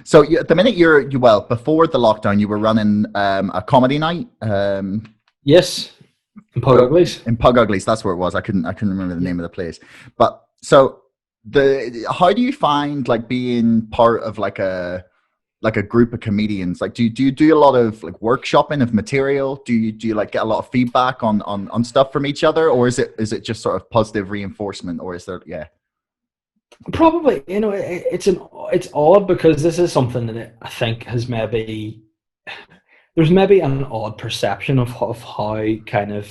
So at the minute well, before the lockdown, you were running a comedy night. Yes, in Pug Uglies. In Pug Uglies, that's where it was. I couldn't remember the Yeah. name of the place. But so how do you find like being part of like a group of comedians? Like, do you do a lot of like workshopping of material? Do you like get a lot of feedback on stuff from each other, or is it just sort of positive reinforcement, or is there Probably, it's odd because this is something that I think has maybe there's maybe an odd perception of how kind of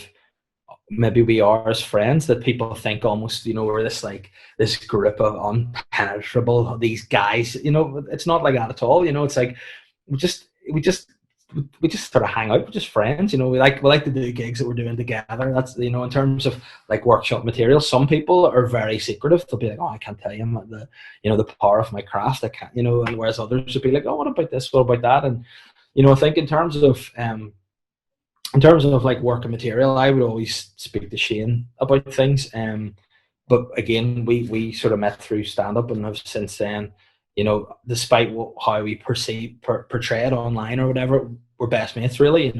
maybe we are as friends, that people think almost, we're this like this group of unpenetrable these guys. It's not like that at all. It's like we just we just we just sort of hang out. We're just friends. We like to do gigs that we're doing together. That's, in terms of like workshop material, some people are very secretive. They'll be like, oh, I can't tell you the power of my craft. I can't, and whereas others would be like, oh, what about this, what about that? And I think in terms of like working material, I would always speak to Shane about things. But again, we sort of met through stand up, and have since then, despite how we portray it online or whatever, we're best mates really,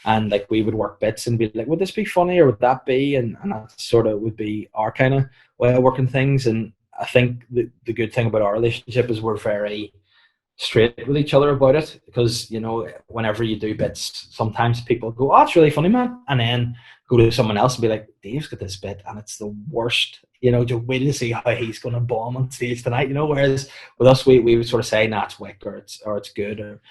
and like we would work bits and be like, would this be funny or would that be? And that sort of would be our kind of way of working things. And I think the good thing about our relationship is we're very straight with each other about it, because whenever you do bits, sometimes people go, oh, it's really funny, man, and then go to someone else and be like, Dave's got this bit and it's the worst, just wait to see how he's going to bomb on stage tonight, whereas with us, we would sort of say, nah, it's wick, or it's good, or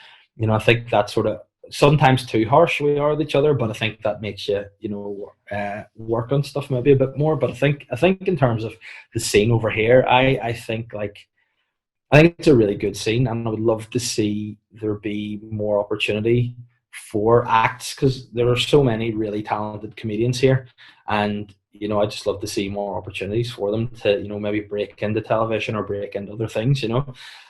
I think that sort of sometimes too harsh we are with each other, but I think that makes you work on stuff maybe a bit more. But I think in terms of the scene over here, I think it's a really good scene, and I would love to see there be more opportunity for acts, because there are so many really talented comedians here, and I just love to see more opportunities for them to maybe break into television or break into other things,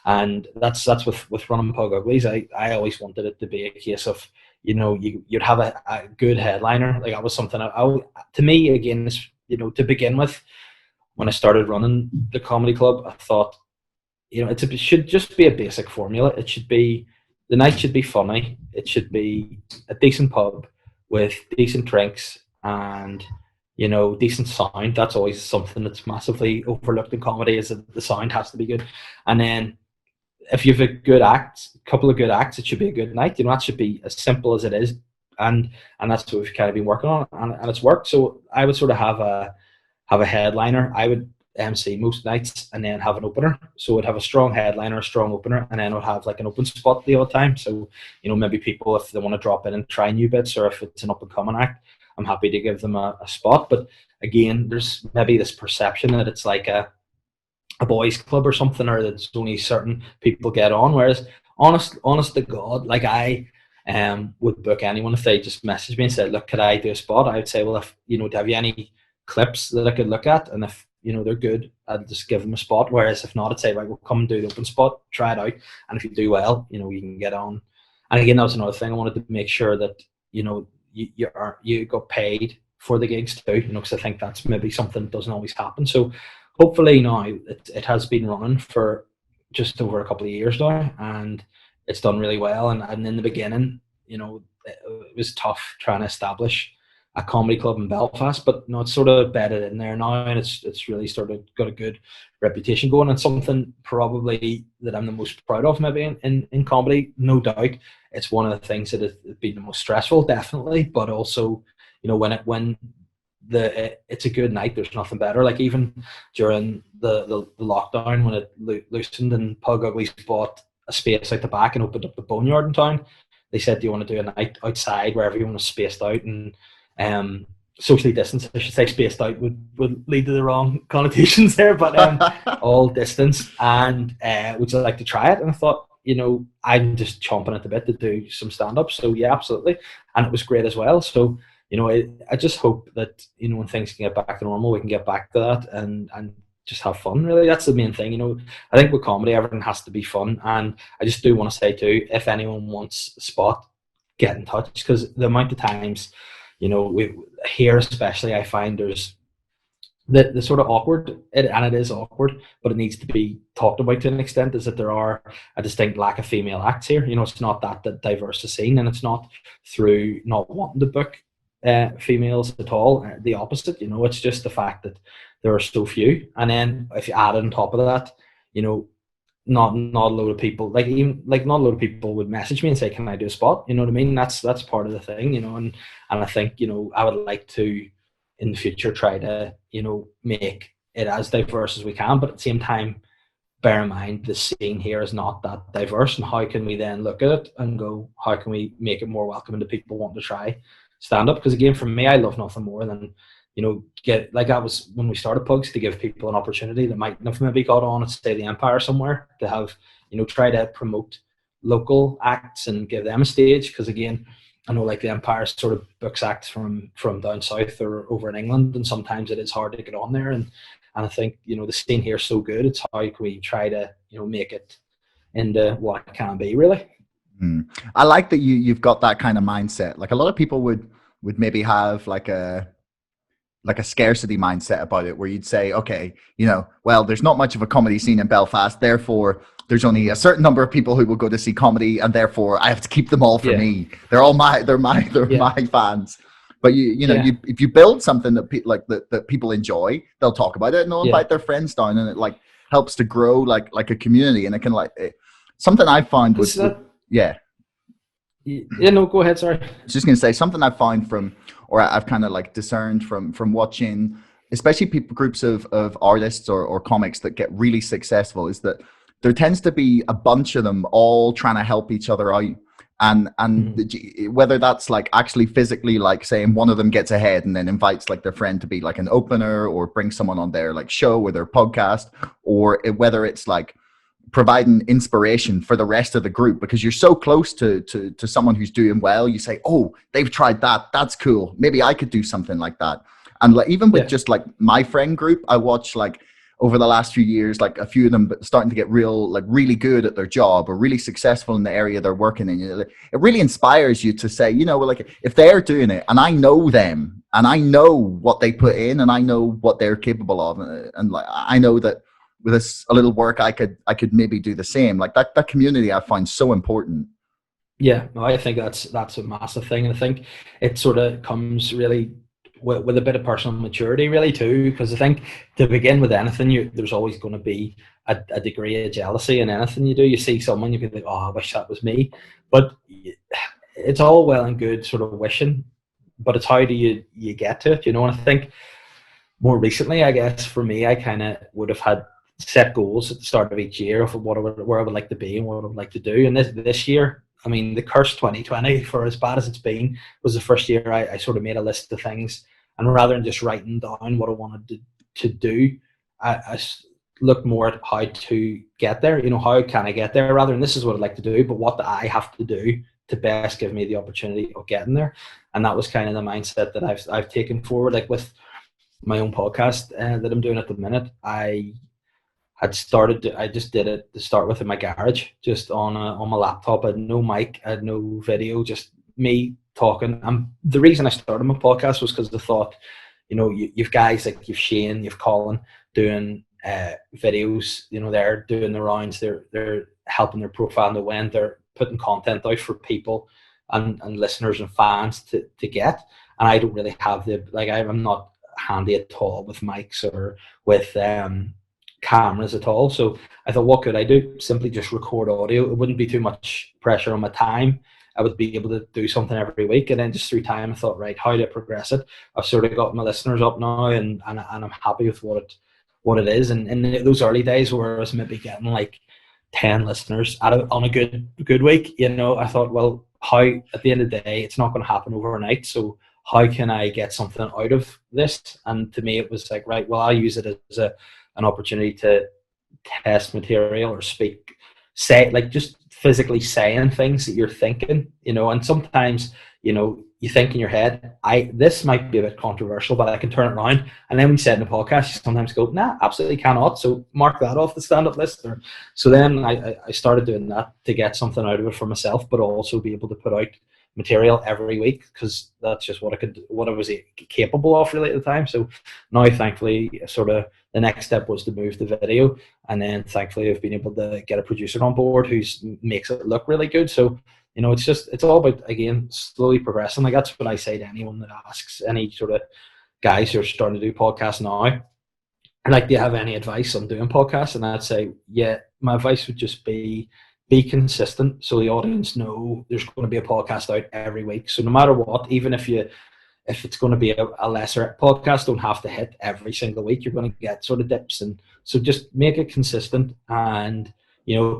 and that's with running Pug Uglies. I always wanted it to be a case of you'd have a good headliner. Like that was something to me again, to begin with, when I started running the comedy club, I thought, it should just be a basic formula. It should be, the night should be funny. It should be a decent pub with decent drinks and decent sound. That's always something that's massively overlooked in comedy, is that the sound has to be good. And then if you've a couple of good acts, it should be a good night. That should be as simple as it is, and that's what we've kind of been working on, and it's worked. So I would sort of have a headliner. I would MC most nights and then have an opener. So I'd have a strong headliner, a strong opener, and then I'd have like an open spot the other time. So, maybe people, if they want to drop in and try new bits, or if it's an up and coming act, I'm happy to give them a spot. But again, there's maybe this perception that it's like a boys club or something, or that only certain people get on. Whereas honest to God, like I would book anyone if they just messaged me and said, look, could I do a spot? I would say, well, if do you have any clips that I could look at? And if they're good, I'd just give them a spot. Whereas if not, I'd say, right, we'll come and do the open spot, try it out, and if you do well, you can get on. And again, that was another thing. I wanted to make sure that you got paid for the gigs too, because I think that's maybe something that doesn't always happen. So hopefully now it has been running for just over a couple of years now, and it's done really well. And in the beginning, it was tough trying to establish a comedy club in Belfast, but no, it's sort of bedded in there now, and it's really sort of got a good reputation going, and something probably that I'm the most proud of maybe in comedy. No doubt, it's one of the things that has been the most stressful, definitely, but also when it's a good night, there's nothing better. Like even during the lockdown, when it loosened and Pug Ugly bought a space out the back and opened up the boneyard in town, they said, do you want to do a night outside where everyone was spaced out and socially distanced, I should say. Spaced out would lead to the wrong connotations there, but all distance, and would you like to try it? And I thought, I'm just chomping at the bit to do some stand-up, so yeah, absolutely. And it was great as well. So I just hope that when things can get back to normal, we can get back to that and just have fun. Really, that's the main thing. I think with comedy, everything has to be fun, and I just do want to say too, if anyone wants a spot, get in touch, because the amount of times we here especially, I find there's the sort of awkward, and it is awkward, but it needs to be talked about to an extent, is that there are a distinct lack of female acts here. It's not that diverse a scene, and it's not through not wanting to book females at all. The opposite, it's just the fact that there are so few. And then if you add on top of that, not a load of people, not a load of people would message me and say, "Can I do a spot?" You know what I mean? That's part of the thing, and I think I would like to in the future try to make it as diverse as we can, but at the same time bear in mind the scene here is not that diverse, and how can we then look at it and go, how can we make it more welcoming to people wanting to try stand up? Because again, for me, I love nothing more than get, like, that was when we started Pugs, to give people an opportunity that might have maybe got on at, say, the Empire somewhere, to have try to promote local acts and give them a stage. Because again, I know, like, the Empire sort of books acts from down south or over in England, and sometimes it is hard to get on there. And I think the scene here is so good. It's how can we try to make it into what it can be, really. I like that you've got that kind of mindset. Like, a lot of people would maybe have like a scarcity mindset about it, where you'd say, okay, well, there's not much of a comedy scene in Belfast, therefore there's only a certain number of people who will go to see comedy, and therefore I have to keep them all for me. They're all my fans. But if you build something that that people enjoy, they'll talk about it and they'll invite their friends down, and it like helps to grow like a community. And it can something I found was no, go ahead. Sorry, I was just gonna say something I found or I've kind of like discerned from watching, especially groups of artists or comics that get really successful, is that there tends to be a bunch of them all trying to help each other out. And whether that's like actually physically, like saying one of them gets ahead and then invites like their friend to be like an opener, or bring someone on their like show or their podcast, or whether it's like providing inspiration for the rest of the group, because you're so close to someone who's doing well. You say, oh, they've tried that, that's cool, maybe I could do something like that. And like, even with just like my friend group, I watch like over the last few years, like a few of them starting to get really good at their job, or really successful in the area they're working in. It really inspires you to say, like, if they're doing it and I know them and I know what they put in and I know what they're capable of, and like, I know that with a little work, I could maybe do the same. Like that community I find so important. Yeah, no, I think that's a massive thing. And I think it sort of comes really with a bit of personal maturity, really, too. Because I think to begin with anything, there's always going to be a degree of jealousy in anything you do. You see someone, you can think, oh, I wish that was me. But it's all well and good sort of wishing, but it's how do you get to it, And I think more recently, I guess, for me, I kind of would have had set goals at the start of each year of where I would like to be and what I would like to do. And this year, I mean, the cursed 2020, for as bad as it's been, was the first year I sort of made a list of things, and rather than just writing down what I wanted to do, I looked more at how to get there. How can I get there, rather than this is what I'd like to do, but what do I have to do to best give me the opportunity of getting there. And that was kind of the mindset that I've taken forward. Like with my own podcast that I'm doing at the minute, I just did it to start with in my garage, just on my laptop. I had no mic, I had no video, just me talking. And the reason I started my podcast was because I thought, you've guys like you've Shane, you've Colin doing videos. They're doing the rounds. They're helping their profile and the when they're putting content out for people and listeners and fans to get. And I don't really have I'm not handy at all with mics or with cameras at all. So I thought, what could I do? Simply just record audio. It wouldn't be too much pressure on my time. I would be able to do something every week. And then just through time, I thought, right, how do I progress it? I've sort of got my listeners up now, and I'm happy with what it is. And in those early days where I was maybe getting like 10 listeners on a good week, I thought, well, how, at the end of the day, it's not going to happen overnight. So how can I get something out of this? And to me, it was like, right, well, I'll use it as an opportunity to test material or say, like, just physically saying things that you're thinking, and sometimes, you think in your head, this might be a bit controversial, but I can turn it around. And then when you say it in a podcast, you sometimes go, nah, absolutely cannot. So mark that off the stand-up list. So then I started doing that to get something out of it for myself, but also be able to put out material every week, because that's just what I was capable of really at the time. So now, thankfully, sort of the next step was to move the video, and then thankfully I've been able to get a producer on board who makes it look really good. So it's all about, again, slowly progressing. Like, that's what I say to anyone that asks, any sort of guys who are starting to do podcasts now, like, do you have any advice on doing podcasts? And I'd say, yeah, my advice would just be consistent, so the audience know there's going to be a podcast out every week. So no matter what, even if it's going to be a lesser podcast, don't have to hit every single week. You're going to get sort of dips, and so just make it consistent, and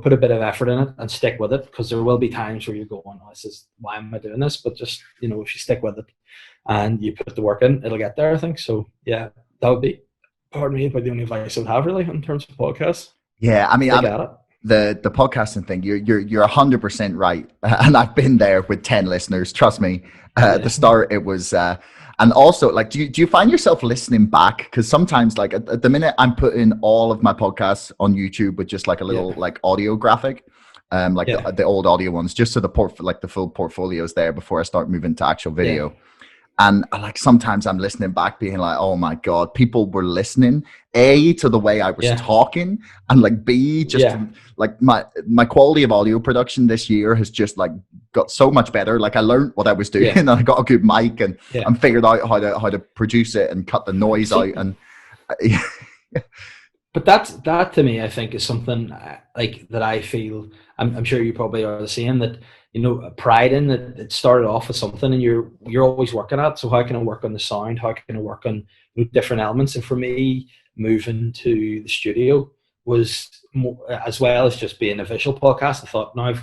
put a bit of effort in it and stick with it, because there will be times where you're going, oh, this is, why am I doing this? But just if you stick with it and you put the work in, it'll get there, I think. So yeah, that would be, pardon me, but the only advice I would have really in terms of podcasts. Yeah, I mean, the podcasting thing, you're 100% right, and I've been there with 10 listeners. Trust me. At the start, it was, and also, like, do you find yourself listening back? Because sometimes, like, at the minute, I'm putting all of my podcasts on YouTube with just like a little like audio graphic, the old audio ones, just so the full portfolio is there before I start moving to actual video. Yeah. And like sometimes I'm listening back being like, oh my God, people were listening, A, to the way I was talking, and like B, just like my quality of audio production this year has just like got so much better. Like, I learned what I was doing, and I got a good mic, and figured out how to produce it and cut the noise out. And but that to me, I think, is something like that I feel, I'm sure you probably are the same, that pride in that it started off as something, and you're always working at. So how can I work on the sound? How can I work on different elements? And for me, moving to the studio was more, as well as just being a visual podcast. I thought, now I've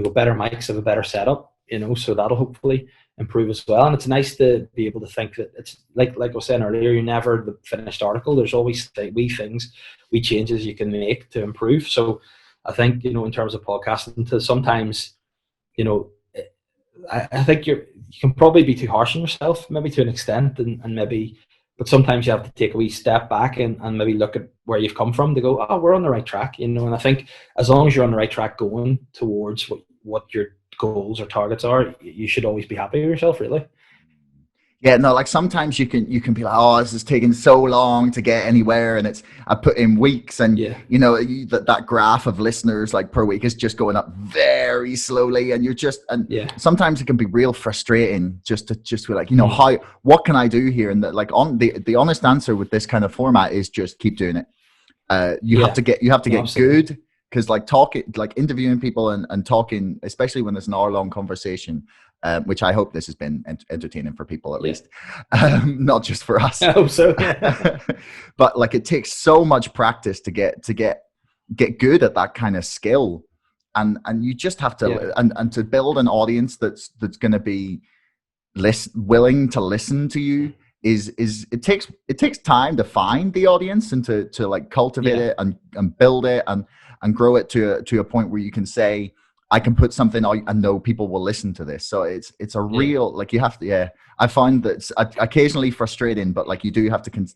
got better mics, have a better setup, so that'll hopefully improve as well. And it's nice to be able to think that it's like I was saying earlier, you're never the finished article. There's always wee things, wee changes you can make to improve. So I think, in terms of podcasting, to sometimes, I think you can probably be too harsh on yourself, maybe to an extent, and maybe, but sometimes you have to take a wee step back and maybe look at where you've come from to go, oh, we're on the right track, and I think as long as you're on the right track going towards what your goals or targets are, you should always be happy with yourself, really. Yeah, no, like sometimes you can be like, oh, this is taking so long to get anywhere, and I put in weeks, and that graph of listeners like per week is just going up very slowly, and sometimes it can be real frustrating just to be like, what can I do here? And the honest answer with this kind of format is just keep doing it. You have to get good, because interviewing people and talking, especially when it's an hour-long conversation, which I hope this has been entertaining for people at least, not just for us. I hope so. But like, it takes so much practice to get good at that kind of skill, and you just have to and to build an audience that's going to be willing to listen to you. It takes time to find the audience and to like cultivate it and build it and grow it to a point where you can say, I can put something out and know people will listen to this. So it's a real, like, you have to, I find that it's occasionally frustrating, but like, you do have to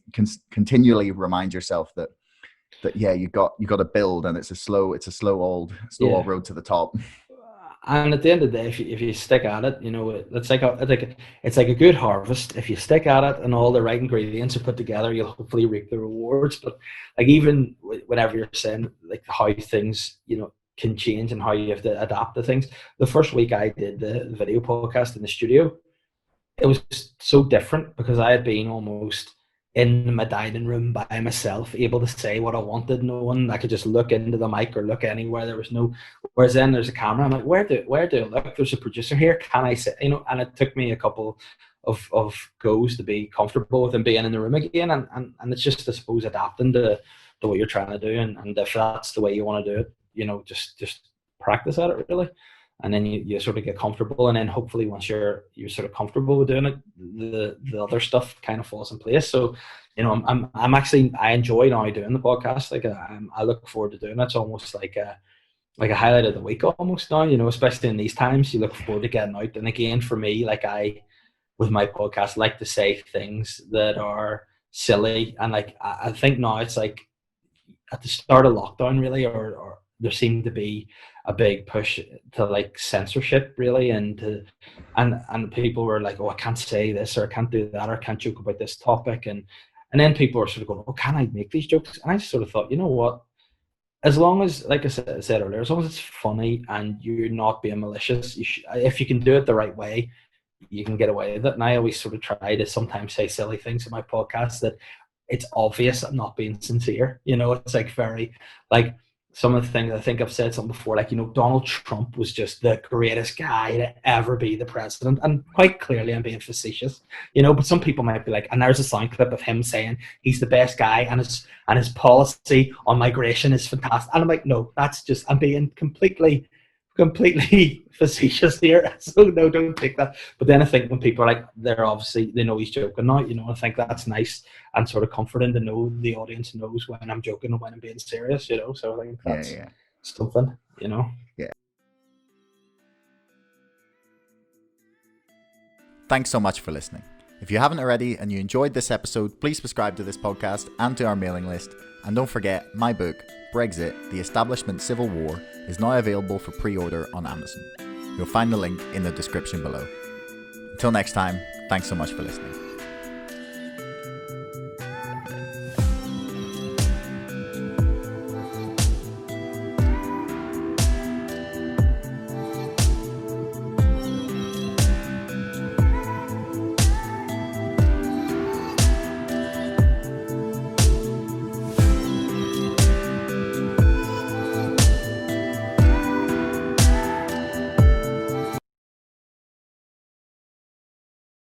continually remind yourself that you got to build, and it's a slow old road to the top. And at the end of the day, if you stick at it, it's like a good harvest. If you stick at it and all the right ingredients are put together, you'll hopefully reap the rewards. But like, even whenever you're saying like how things, can change and how you have to adapt to things. The first week I did the video podcast in the studio, it was so different, because I had been almost in my dining room by myself, able to say what I wanted. No one, I could just look into the mic or look anywhere. There was no, whereas then there's a camera. I'm like, where do I look? There's a producer here. Can I say, and it took me a couple of goes to be comfortable with them being in the room again. And it's just, I suppose, adapting to what you're trying to do. And if that's the way you want to do it, just practice at it, really. And then you sort of get comfortable, and then hopefully once you're sort of comfortable with doing it, the other stuff kind of falls in place. So, I'm actually, I enjoy now doing the podcast. Like, I look forward to doing it. It's almost like a highlight of the week almost now, especially in these times, you look forward to getting out. And again, for me, like, with my podcast, like to say things that are silly. And like, I think now it's like at the start of lockdown, really, or there seemed to be a big push to like censorship, really, and people were like, oh, I can't say this, or I can't do that, or I can't joke about this topic, and then people were sort of going, oh, can I make these jokes? And I just sort of thought, you know what? As long as, like I said earlier, as long as it's funny and you're not being malicious, if you can do it the right way, you can get away with it. And I always sort of try to sometimes say silly things in my podcast that it's obvious I'm not being sincere. It's like very, like, some of the things, I think I've said something before, like, Donald Trump was just the greatest guy to ever be the president. And quite clearly I'm being facetious, but some people might be like, and there's a sound clip of him saying he's the best guy and his policy on migration is fantastic. And I'm like, no, that's just, I'm being completely facetious here. So no, don't take that. But then I think when people are like, they know he's joking now, I think that's nice and sort of comforting to know the audience knows when I'm joking and when I'm being serious, so I think that's something, Yeah. Thanks so much for listening. If you haven't already and you enjoyed this episode, please subscribe to this podcast and to our mailing list. And don't forget, my book, Brexit, The Establishment Civil War, is now available for pre-order on Amazon. You'll find the link in the description below. Until next time, thanks so much for listening.